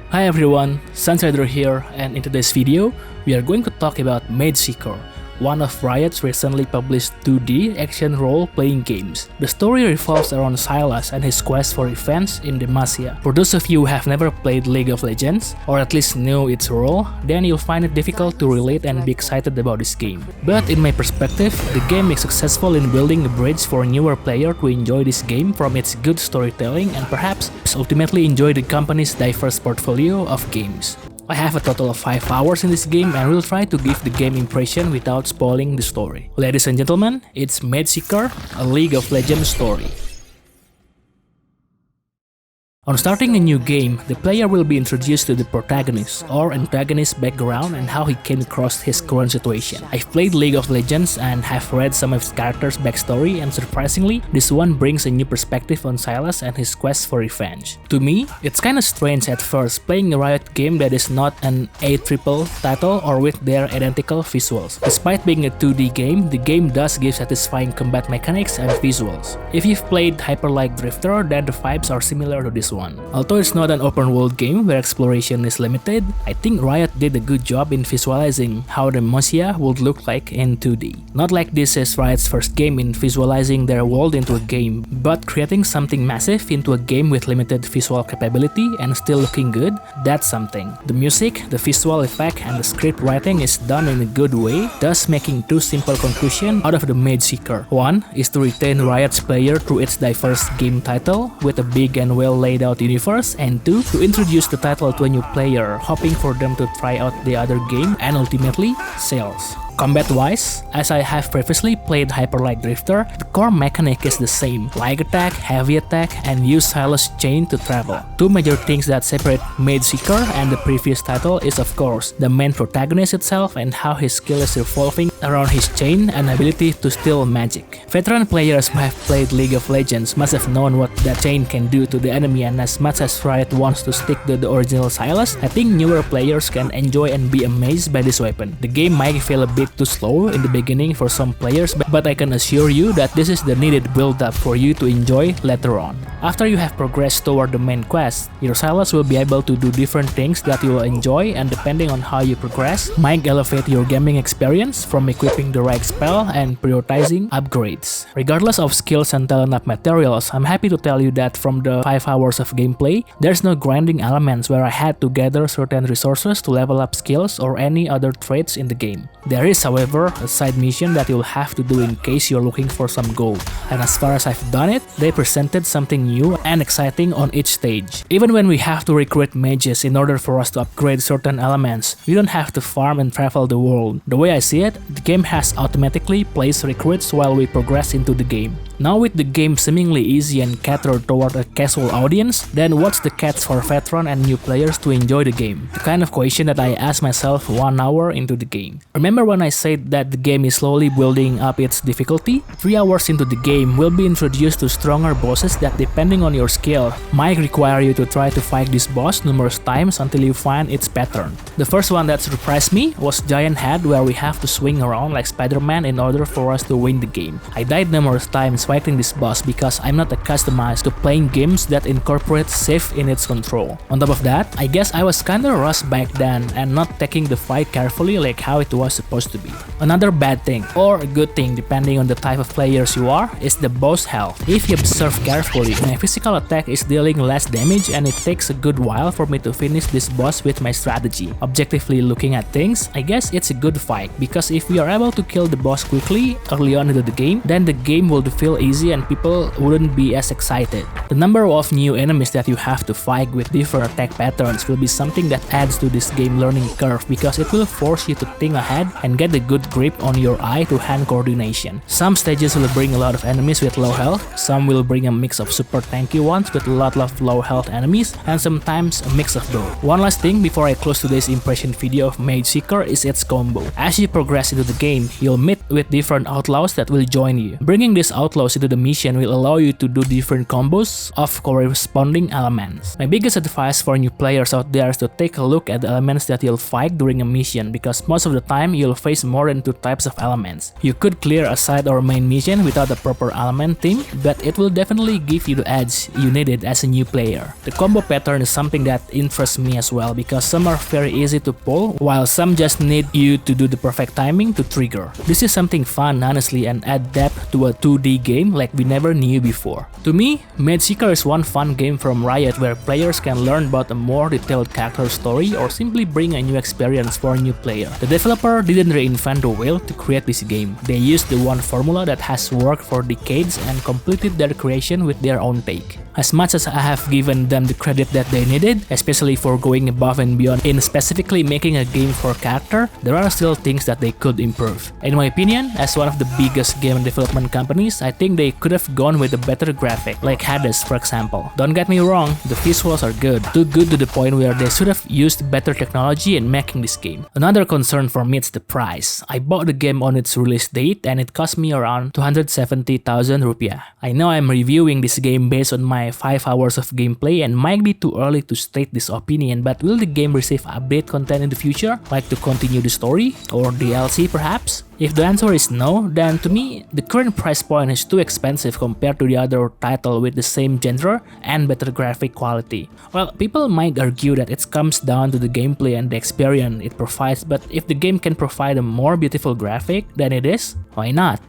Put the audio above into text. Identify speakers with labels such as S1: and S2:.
S1: Hi everyone, Sunstrider here, and in today's video, we are going to talk about Mageseeker, one of Riot's recently published 2D action role-playing games. The story revolves around Silas and his quest for revenge in Demacia. For those of you who have never played League of Legends, or at least know its role, then you'll find it difficult to relate and be excited about this game. But in my perspective, the game is successful in building a bridge for a newer player to enjoy this game from its good storytelling and perhaps ultimately enjoy the company's diverse portfolio of games. I have a total of 5 hours in this game and will try to give the game impression without spoiling the story. Ladies and gentlemen, it's Mageseeker, a League of Legends story. On starting a new game, the player will be introduced to the protagonist or antagonist's background and how he came across his current situation. I've played League of Legends and have read some of his character's backstory, and surprisingly, this one brings a new perspective on Silas and his quest for revenge. To me, it's kinda strange at first playing a Riot game that is not an AAA title or with their identical visuals. Despite being a 2D game, the game does give satisfying combat mechanics and visuals. If you've played Hyper Light Drifter, then the vibes are similar to this one. Although it's not an open world game where exploration is limited, I think Riot did a good job in visualizing how Demacia would look like in 2D. Not like this is Riot's first game in visualizing their world into a game, but creating something massive into a game with limited visual capability and still looking good, that's something. The music, the visual effect, and the script writing is done in a good way, thus making two simple conclusions out of the Mageseeker. One is to retain Riot's player through its diverse game title with a big and well laid out universe, and 2, to introduce the title to a new player, hoping for them to try out the other game and ultimately sales. Combat-wise, as I have previously played Hyper Light Drifter, the core mechanic is the same: light attack, heavy attack, and use Silas' chain to travel. Two major things that separate Mageseeker and the previous title is of course the main protagonist itself and how his skill is revolving around his chain and ability to steal magic. Veteran players who have played League of Legends must have known what that chain can do to the enemy, and as much as Riot wants to stick to the original Silas, I think newer players can enjoy and be amazed by this weapon. The game might feel a bit too slow in the beginning for some players, but I can assure you that this is the needed build-up for you to enjoy later on. After you have progressed toward the main quest, your Silas will be able to do different things that you will enjoy, and depending on how you progress, might elevate your gaming experience from equipping the right spell and prioritizing upgrades. Regardless of skills and talent up materials, I'm happy to tell you that from the 5 hours of gameplay, there's no grinding elements where I had to gather certain resources to level up skills or any other traits in the game. There is, however, a side mission that you'll have to do in case you're looking for some gold, and as far as I've done it, they presented something new and exciting on each stage. Even when we have to recruit mages in order for us to upgrade certain elements, we don't have to farm and travel the world. The way I see it, the game has automatically placed recruits while we progress into the game. Now with the game seemingly easy and catered toward a casual audience, then what's the catch for veteran and new players to enjoy the game? The kind of question that I asked myself 1 hour into the game. Remember when I said that the game is slowly building up its difficulty? 3 hours into the game, we'll be introduced to stronger bosses that depending on your skill, might require you to try to fight this boss numerous times until you find its pattern. The first one that surprised me was Giant Head, where we have to swing around like Spider-Man in order for us to win the game. I died numerous times fighting this boss because I'm not accustomed to playing games that incorporate save in its control. On top of that, I guess I was kinda rushed back then and not taking the fight carefully like how it was supposed to be. Another bad thing, or a good thing depending on the type of players you are, is the boss health. If you observe carefully, my physical attack is dealing less damage and it takes a good while for me to finish this boss with my strategy. Objectively looking at things, I guess it's a good fight, because if we are able to kill the boss quickly early on into the game, then the game will feel easy and people wouldn't be as excited. The number of new enemies that you have to fight with different attack patterns will be something that adds to this game learning curve, because it will force you to think ahead and get a good grip on your eye-to-hand coordination. Some stages will bring a lot of enemies with low health, some will bring a mix of super tanky ones with a lot of low health enemies, and sometimes a mix of both. One last thing before I close today's impression video of Mageseeker is its combo. As you progress into the game, you'll meet with different outlaws that will join you. Bringing these outlaws flows into the mission will allow you to do different combos of corresponding elements. My biggest advice for new players out there is to take a look at the elements that you'll fight during a mission, because most of the time you'll face more than 2 types of elements. You could clear a side or main mission without a proper element team, but it will definitely give you the edge you needed as a new player. The combo pattern is something that interests me as well, because some are very easy to pull, while some just need you to do the perfect timing to trigger. This is something fun, honestly, and add depth to a 2D game like we never knew before. To me, Mageseeker is one fun game from Riot where players can learn about a more detailed character story or simply bring a new experience for a new player. The developer didn't reinvent the wheel to create this game. They used the one formula that has worked for decades and completed their creation with their own take. As much as I have given them the credit that they needed, especially for going above and beyond in specifically making a game for character, there are still things that they could improve. In my opinion, as one of the biggest game development companies, I think they could have gone with a better graphic, like Hades for example. Don't get me wrong, the visuals are good, too good to the point where they should have used better technology in making this game. Another concern for me is the price. I bought the game on its release date and it cost me around 270,000 rupiah. I know I'm reviewing this game based on my 5 hours of gameplay and might be too early to state this opinion, but will the game receive update content in the future, like to continue the story or DLC perhaps? If the answer is no, then to me, the current price point is too expensive compared to the other title with the same genre and better graphic quality. Well, people might argue that it comes down to the gameplay and the experience it provides, but if the game can provide a more beautiful graphic than it is, why not?